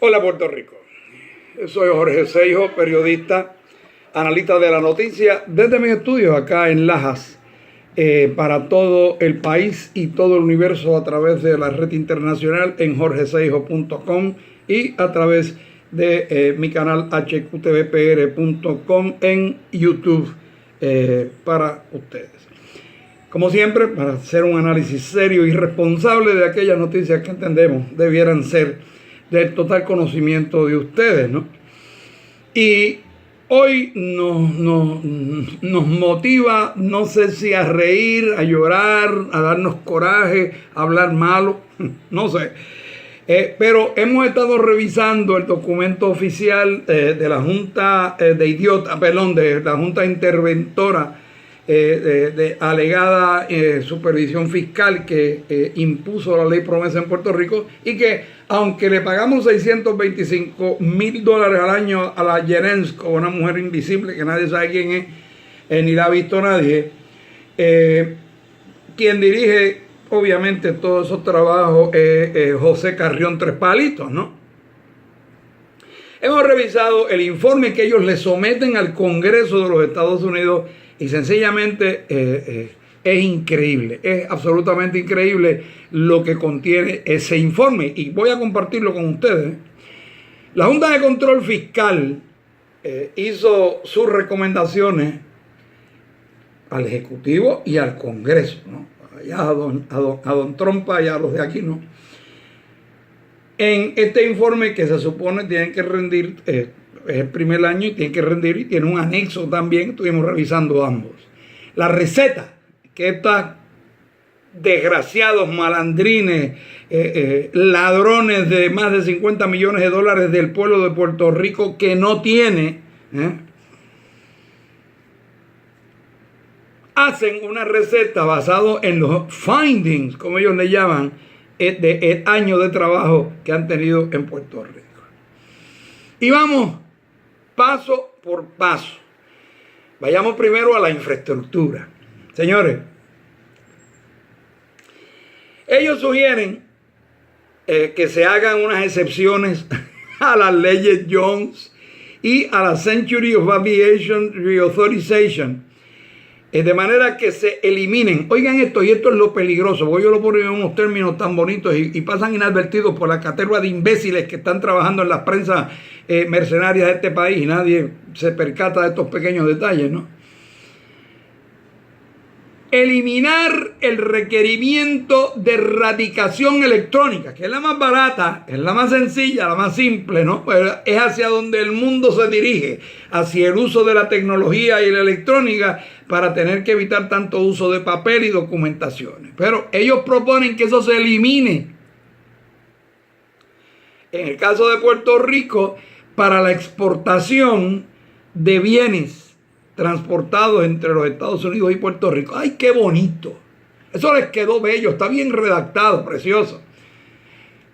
Hola Puerto Rico, soy Jorge Seijo, periodista, analista de la noticia desde mis estudios acá en Lajas, para todo el país y todo el universo a través de la red internacional en jorgeseijo.com y a través de mi canal hqtvpr.com en YouTube para ustedes. Como siempre, para hacer un análisis serio y responsable de aquellas noticias que entendemos debieran ser del total conocimiento de ustedes, ¿no? Y hoy nos motiva, no sé si a reír, a llorar, a darnos coraje, a hablar malo, no sé. Pero hemos estado revisando el documento oficial de la Junta de la Junta Interventora de alegada supervisión fiscal que impuso la ley promesa en Puerto Rico, y que aunque le pagamos $625,000 al año a la Yerensco, una mujer invisible que nadie sabe quién es, ni la ha visto nadie, quien dirige obviamente todos esos trabajos es José Carrión Tres Palitos, ¿no? Hemos revisado el informe que ellos le someten al Congreso de los Estados Unidos y sencillamente es increíble, es absolutamente increíble lo que contiene ese informe, y voy a compartirlo con ustedes. La Junta de Control Fiscal hizo sus recomendaciones al Ejecutivo y al Congreso, ¿no? Allá a don Trompa y a los de aquí, ¿no? En este informe que se supone tienen que rendir, es el primer año y tienen que rendir, y tiene un anexo también, estuvimos revisando ambos. La receta que estos desgraciados malandrines, ladrones de más de $50 millones del pueblo de Puerto Rico que no tiene, hacen una receta basada en los findings, como ellos le llaman, del año de trabajo que han tenido en Puerto Rico. Y vamos paso por paso. Vayamos primero a la infraestructura. Señores, ellos sugieren que se hagan unas excepciones a las leyes Jones y a la Century of Aviation Reauthorization, de manera que se eliminen. Oigan esto, y esto es lo peligroso, porque yo lo pongo en unos términos tan bonitos y pasan inadvertidos por la caterva de imbéciles que están trabajando en las prensas mercenarias de este país, y nadie se percata de estos pequeños detalles, ¿no? Eliminar el requerimiento de radicación electrónica, que es la más barata, es la más sencilla, la más simple, ¿no? Pues es hacia donde el mundo se dirige, hacia el uso de la tecnología y la electrónica, para tener que evitar tanto uso de papel y documentaciones. Pero ellos proponen que eso se elimine. En el caso de Puerto Rico, para la exportación de bienes transportados entre los Estados Unidos y Puerto Rico. ¡Ay, qué bonito! Eso les quedó bello, está bien redactado, precioso.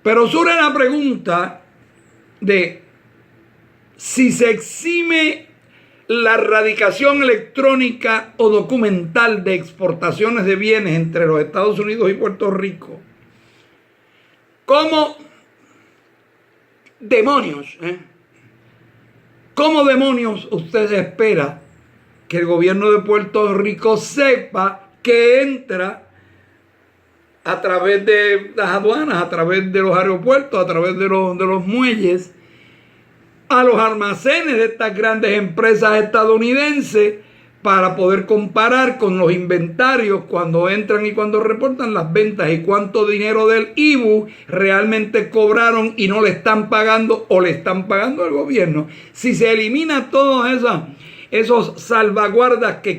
Pero surge la pregunta de si se exime la radicación electrónica o documental de exportaciones de bienes entre los Estados Unidos y Puerto Rico, ¿cómo demonios, cómo demonios usted espera que el gobierno de Puerto Rico sepa que entra a través de las aduanas, a través de los aeropuertos, a través de los muelles, a los almacenes de estas grandes empresas estadounidenses, para poder comparar con los inventarios cuando entran y cuando reportan las ventas, y cuánto dinero del IBU realmente cobraron y no le están pagando, o le están pagando al gobierno? Si se elimina todas esos salvaguardas que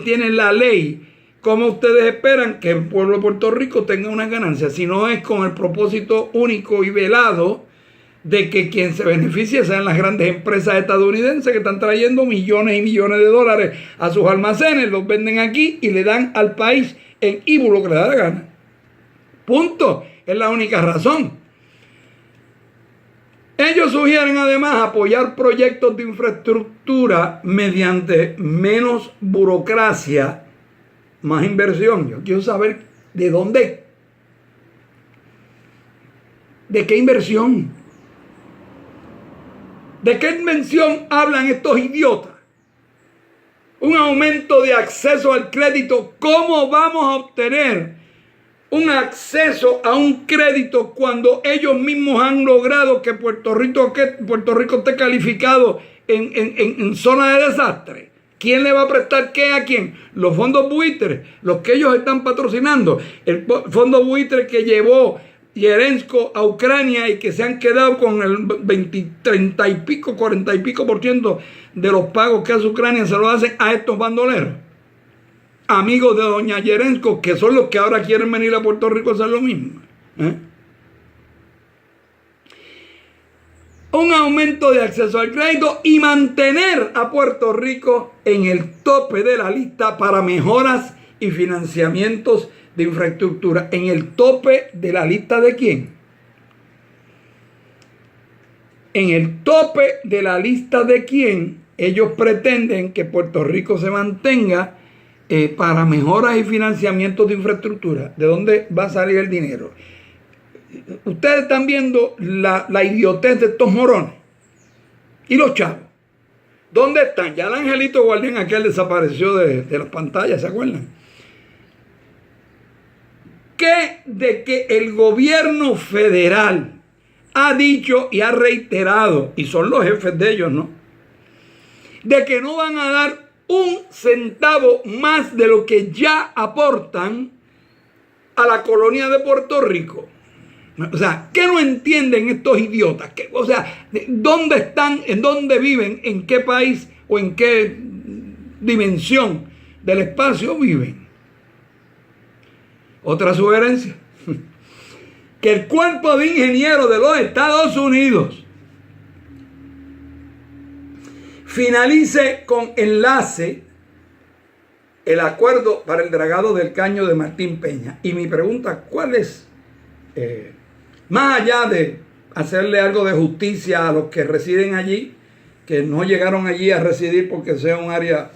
tiene la ley, ¿cómo ustedes esperan que el pueblo de Puerto Rico tenga una ganancia? Si no es con el propósito único y velado de que quien se beneficie sean las grandes empresas estadounidenses que están trayendo millones y millones de dólares a sus almacenes, los venden aquí y le dan al país en IBU lo que le da la gana. Punto. Es la única razón. Ellos sugieren además apoyar proyectos de infraestructura mediante menos burocracia, más inversión. Yo quiero saber de dónde, de qué inversión. ¿De qué invención hablan estos idiotas? Un aumento de acceso al crédito. ¿Cómo vamos a obtener un acceso a un crédito cuando ellos mismos han logrado que Puerto Rico esté calificado en zona de desastre? ¿Quién le va a prestar qué a quién? Los fondos buitres, los que ellos están patrocinando. El fondo buitre que llevó Yerensko a Ucrania y que se han quedado con el 20, 30 y pico, 40 y pico % de los pagos que hace Ucrania, se lo hacen a estos bandoleros, amigos de doña Yerensko, que son los que ahora quieren venir a Puerto Rico a hacer lo mismo. Un aumento de acceso al crédito y mantener a Puerto Rico en el tope de la lista para mejoras y financiamientos de infraestructura. ¿En el tope de la lista de quién? En el tope de la lista de quién ellos pretenden que Puerto Rico se mantenga para mejoras y financiamientos de infraestructura. ¿De dónde va a salir el dinero? Ustedes están viendo la idiotez de estos morones y los chavos. ¿Dónde están? Ya el angelito guardián aquel desapareció de las pantallas, ¿se acuerdan? ¿Qué de que el gobierno federal ha dicho y ha reiterado, y son los jefes de ellos, ¿no?, de que no van a dar un centavo más de lo que ya aportan a la colonia de Puerto Rico? O sea, ¿qué no entienden estos idiotas? O sea, ¿dónde están? ¿En dónde viven? ¿En qué país o en qué dimensión del espacio viven? Otra sugerencia. Que el Cuerpo de Ingenieros de los Estados Unidos finalice con enlace el acuerdo para el dragado del caño de Martín Peña. Y mi pregunta, ¿cuál es? Más allá de hacerle algo de justicia a los que residen allí, que no llegaron allí a residir porque sea un área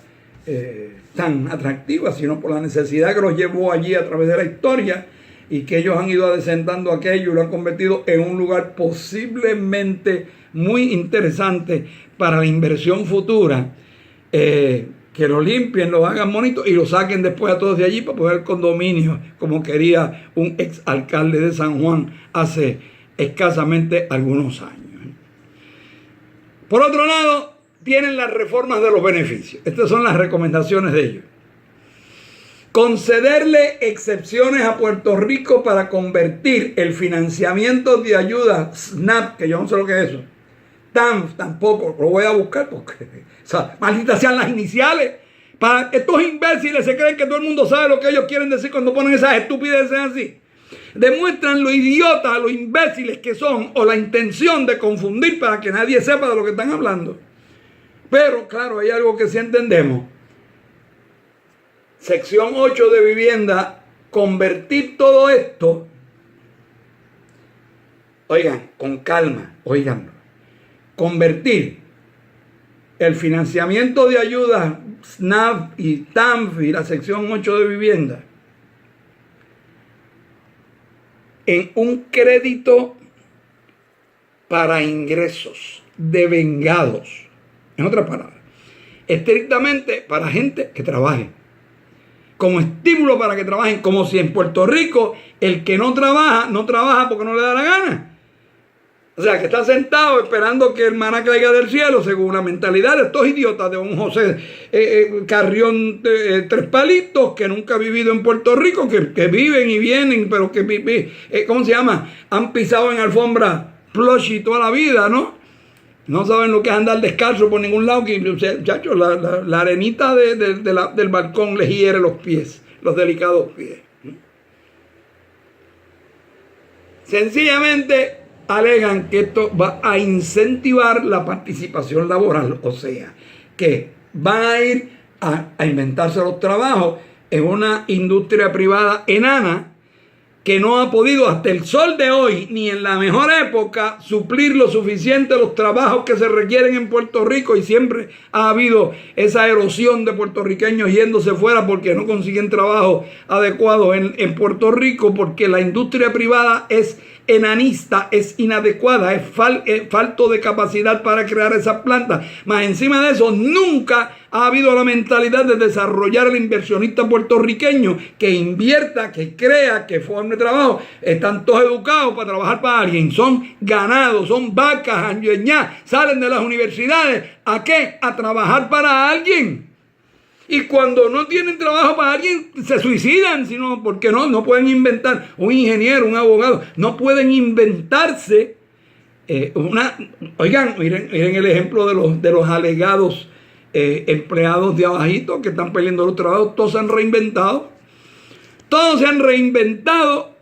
tan atractiva, sino por la necesidad que los llevó allí a través de la historia y que ellos han ido adecentando aquello y lo han convertido en un lugar posiblemente muy interesante para la inversión futura, que lo limpien, lo hagan bonito y lo saquen después a todos de allí para poder condominio, como quería un ex alcalde de San Juan hace escasamente algunos años. Por otro lado, tienen las reformas de los beneficios. Estas son las recomendaciones de ellos. Concederle excepciones a Puerto Rico para convertir el financiamiento de ayuda SNAP, que yo no sé lo que es eso, tampoco, lo voy a buscar porque, o sea, malditas sean las iniciales. Para estos imbéciles se creen que todo el mundo sabe lo que ellos quieren decir cuando ponen esas estupideces así. Demuestran lo idiotas, lo imbéciles que son, o la intención de confundir para que nadie sepa de lo que están hablando. Pero, claro, hay algo que sí entendemos. Sección 8 de vivienda, convertir todo esto, oigan, con calma, oiganlo, convertir el financiamiento de ayuda SNAP y TANF y la sección 8 de vivienda en un crédito para ingresos devengados. En otras palabras, estrictamente para gente que trabaje, como estímulo para que trabajen, como si en Puerto Rico el que no trabaja porque no le da la gana. O sea, que está sentado esperando que el maná caiga del cielo, según la mentalidad de estos idiotas de un José Carrión Tres Palitos, que nunca ha vivido en Puerto Rico, que viven y vienen, pero que, ¿cómo se llama? Han pisado en alfombra plushy toda la vida, ¿no? No saben lo que es andar descalzo por ningún lado, que muchachos, la arenita del balcón les hiere los pies, los delicados pies. Sencillamente alegan que esto va a incentivar la participación laboral, o sea, que van a ir a inventarse los trabajos en una industria privada enana que no ha podido hasta el sol de hoy, ni en la mejor época, suplir lo suficiente los trabajos que se requieren en Puerto Rico, y siempre ha habido esa erosión de puertorriqueños yéndose fuera porque no consiguen trabajo adecuado en Puerto Rico, porque la industria privada es enanista, es inadecuada, es falto de capacidad para crear esas plantas. Más encima de eso, nunca ha habido la mentalidad de desarrollar al inversionista puertorriqueño que invierta, que crea, que forme trabajo. Están todos educados para trabajar para alguien. Son ganados, son vacas, anjueñá, salen de las universidades. ¿A qué? A trabajar para alguien. Y cuando no tienen trabajo para alguien, se suicidan, sino porque no pueden inventar. Un ingeniero, un abogado, no pueden inventarse Oigan, miren el ejemplo de los alegados empleados de abajito que están perdiendo los trabajos. Todos se han reinventado. Todos se han reinventado.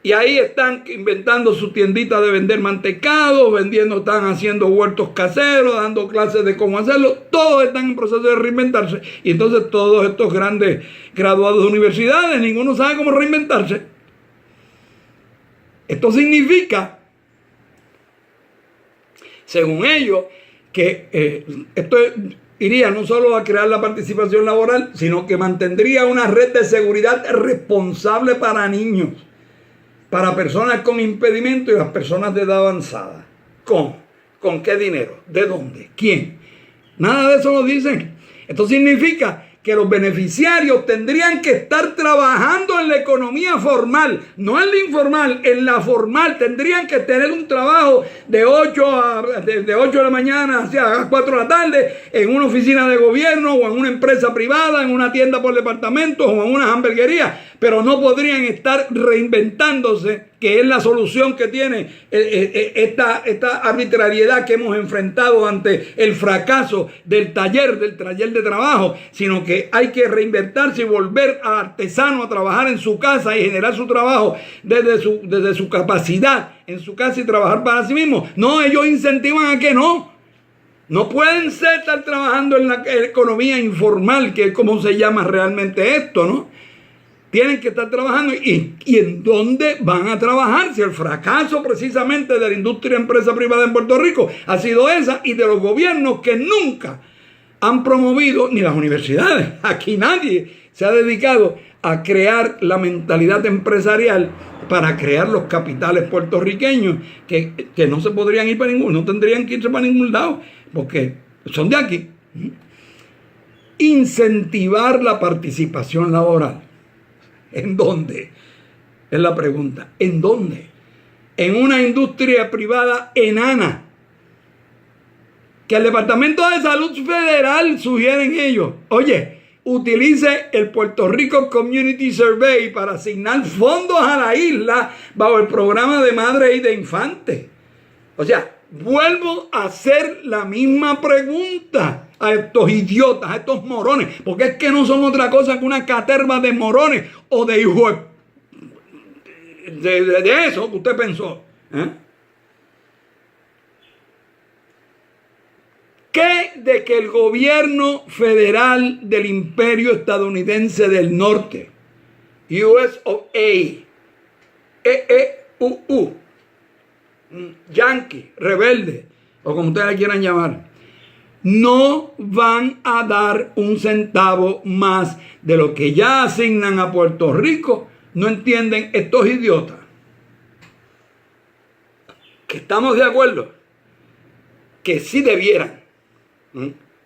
Y ahí están inventando su tiendita de vender mantecado, están haciendo huertos caseros, dando clases de cómo hacerlo. Todos están en proceso de reinventarse. Y entonces todos estos grandes graduados de universidades, ninguno sabe cómo reinventarse. Esto significa, según ellos, que esto iría no solo a crear la participación laboral, sino que mantendría una red de seguridad responsable para niños, para personas con impedimento y las personas de edad avanzada. ¿Cómo? ¿Con qué dinero? ¿De dónde? ¿Quién? Nada de eso lo dicen. Esto significa que los beneficiarios tendrían que estar trabajando en la economía formal, no en la informal, en la formal. Tendrían que tener un trabajo de 8 de la mañana hacia 4 de la tarde en una oficina de gobierno o en una empresa privada, en una tienda por departamentos o en una hamburguería, pero no podrían estar reinventándose, que es la solución que tiene esta arbitrariedad que hemos enfrentado ante el fracaso del taller de trabajo, sino que hay que reinventarse y volver a artesano a trabajar en su casa y generar su trabajo desde su capacidad en su casa y trabajar para sí mismo. No, ellos incentivan a que no. No pueden estar trabajando en la economía informal, que es como se llama realmente esto, ¿no? Tienen que estar trabajando. ¿Y en dónde van a trabajar? Si el fracaso precisamente de la industria empresa privada en Puerto Rico ha sido esa, y de los gobiernos que nunca han promovido, ni las universidades, aquí nadie se ha dedicado a crear la mentalidad empresarial para crear los capitales puertorriqueños que no se podrían ir para no tendrían que irse para ningún lado, porque son de aquí. Incentivar la participación laboral. ¿En dónde? Es la pregunta. ¿En dónde? En una industria privada enana, que el Departamento de Salud Federal sugieren ellos. Oye, utilice el Puerto Rico Community Survey para asignar fondos a la isla bajo el programa de madre y de infante. O sea, vuelvo a hacer la misma pregunta a estos idiotas, a estos morones, porque es que no son otra cosa que una caterva de morones o de hijos de eso que usted pensó. ¿Qué de que el gobierno federal del imperio estadounidense del norte, US of A, EEUU, Yankee, rebelde, o como ustedes le quieran llamar, no van a dar un centavo más de lo que ya asignan a Puerto Rico? ¿No entienden estos idiotas? Que estamos de acuerdo que sí debieran.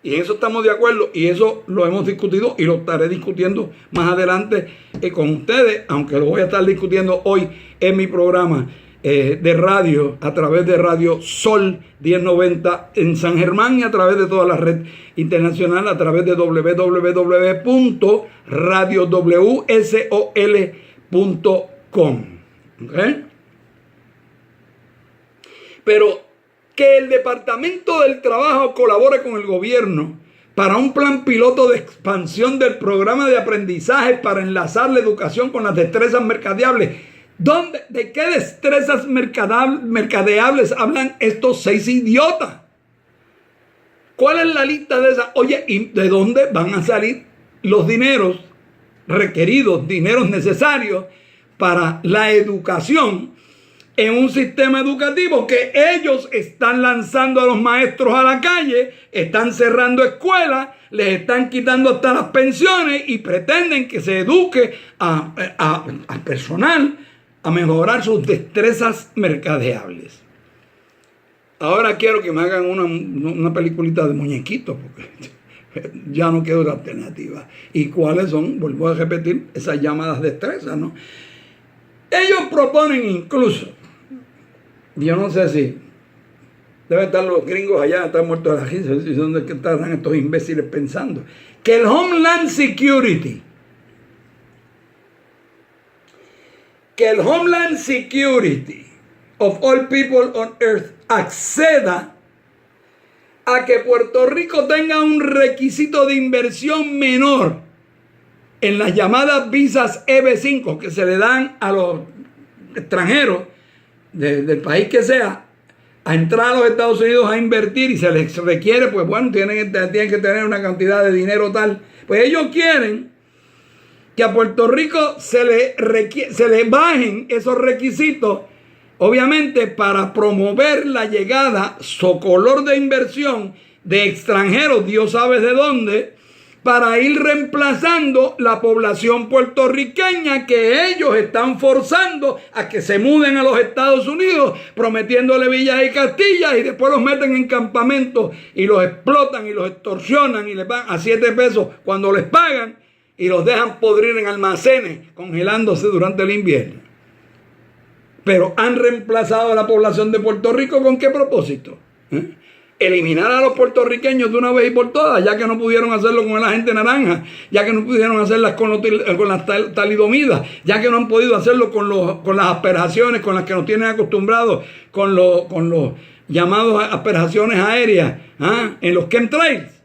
Y en eso estamos de acuerdo, y eso lo hemos discutido y lo estaré discutiendo más adelante con ustedes, aunque lo voy a estar discutiendo hoy en mi programa de radio, a través de Radio Sol 1090 en San Germán, y a través de toda la red internacional, a través de www.radiowsol.com. ¿Okay? Pero que el Departamento del Trabajo colabore con el gobierno para un plan piloto de expansión del programa de aprendizaje para enlazar la educación con las destrezas mercadeables. ¿De qué destrezas mercadeables hablan estos 6 idiotas? ¿Cuál es la lista de esas? Oye, ¿y de dónde van a salir los dineros requeridos, dineros necesarios para la educación en un sistema educativo que ellos están lanzando a los maestros a la calle, están cerrando escuelas, les están quitando hasta las pensiones y pretenden que se eduque a personal a mejorar sus destrezas mercadeables. Ahora quiero que me hagan una peliculita de muñequitos, porque ya no queda otra alternativa. ¿Y cuáles son? Vuelvo a repetir, esas llamadas destrezas, ¿no? Ellos proponen incluso, yo no sé si deben estar los gringos allá, están muertos de la risa, y dónde estarán estos imbéciles pensando, que el Homeland Security, of all people on earth, acceda a que Puerto Rico tenga un requisito de inversión menor en las llamadas visas EB5 que se le dan a los extranjeros del país que sea a entrar a los Estados Unidos a invertir, y se les requiere, pues bueno, tienen que tener una cantidad de dinero tal. Pues ellos quieren que a Puerto Rico se le bajen esos requisitos, obviamente para promover la llegada socolor de inversión de extranjeros, Dios sabe de dónde, para ir reemplazando la población puertorriqueña que ellos están forzando a que se muden a los Estados Unidos, prometiéndole villas y castillas, y después los meten en campamentos y los explotan y los extorsionan y les van a 7 pesos cuando les pagan, y los dejan podrir en almacenes, congelándose durante el invierno. Pero han reemplazado a la población de Puerto Rico, ¿con qué propósito? Eliminar a los puertorriqueños de una vez y por todas, ya que no pudieron hacerlo con el agente naranja, ya que no pudieron hacerlas con las talidomidas, ya que no han podido hacerlo con las asperjaciones con las que nos tienen acostumbrados, con los llamados asperjaciones aéreas, en los chemtrails.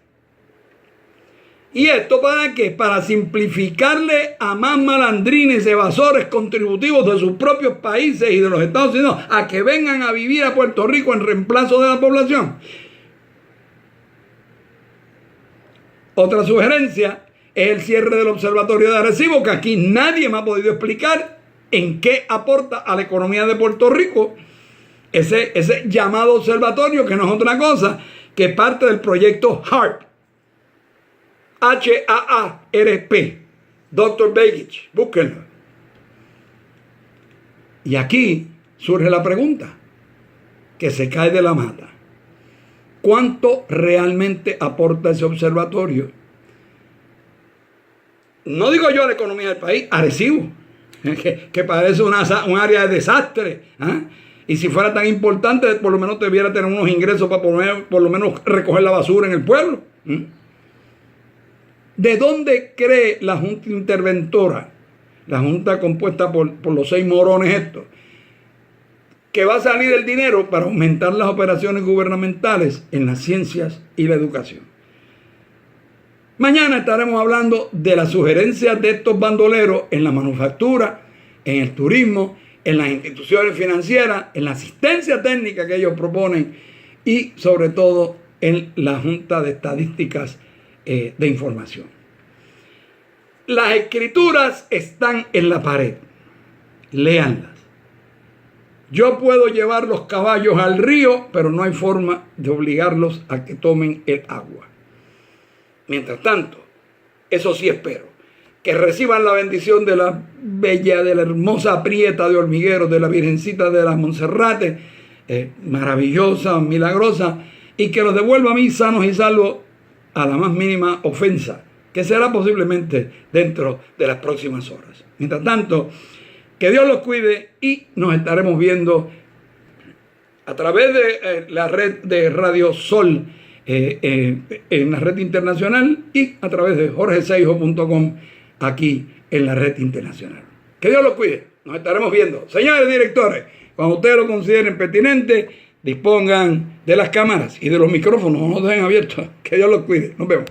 ¿Y esto para qué? Para simplificarle a más malandrines, evasores contributivos de sus propios países y de los Estados Unidos a que vengan a vivir a Puerto Rico en reemplazo de la población. Otra sugerencia es el cierre del Observatorio de Arecibo, que aquí nadie me ha podido explicar en qué aporta a la economía de Puerto Rico ese llamado observatorio, que no es otra cosa que parte del proyecto HAARP. HAARP, Dr. Begich, búsquenlo. Y aquí surge la pregunta que se cae de la mata. ¿Cuánto realmente aporta ese observatorio? No digo yo a la economía del país, Arecibo, que parece un área de desastre. Y si fuera tan importante, por lo menos debiera tener unos ingresos para por lo menos recoger la basura en el pueblo. ¿De dónde cree la Junta Interventora, la Junta compuesta por los 6 morones estos, que va a salir el dinero para aumentar las operaciones gubernamentales en las ciencias y la educación? Mañana estaremos hablando de las sugerencias de estos bandoleros en la manufactura, en el turismo, en las instituciones financieras, en la asistencia técnica que ellos proponen y sobre todo en la Junta de Estadísticas de Información. Las escrituras están en la pared. Léanlas. Yo puedo llevar los caballos al río, pero no hay forma de obligarlos a que tomen el agua. Mientras tanto, eso sí espero, que reciban la bendición de la bella, de la hermosa prieta de Hormigueros, de la Virgencita de las Monserrate, maravillosa, milagrosa, y que los devuelva a mí sanos y salvos a la más mínima ofensa, que será posiblemente dentro de las próximas horas. Mientras tanto, que Dios los cuide y nos estaremos viendo a través de la red de Radio Sol, en la red internacional, y a través de jorgeseijo.com aquí en la red internacional. Que Dios los cuide, nos estaremos viendo. Señores directores, cuando ustedes lo consideren pertinente, dispongan de las cámaras y de los micrófonos, no los dejen abiertos. Que Dios los cuide, nos vemos.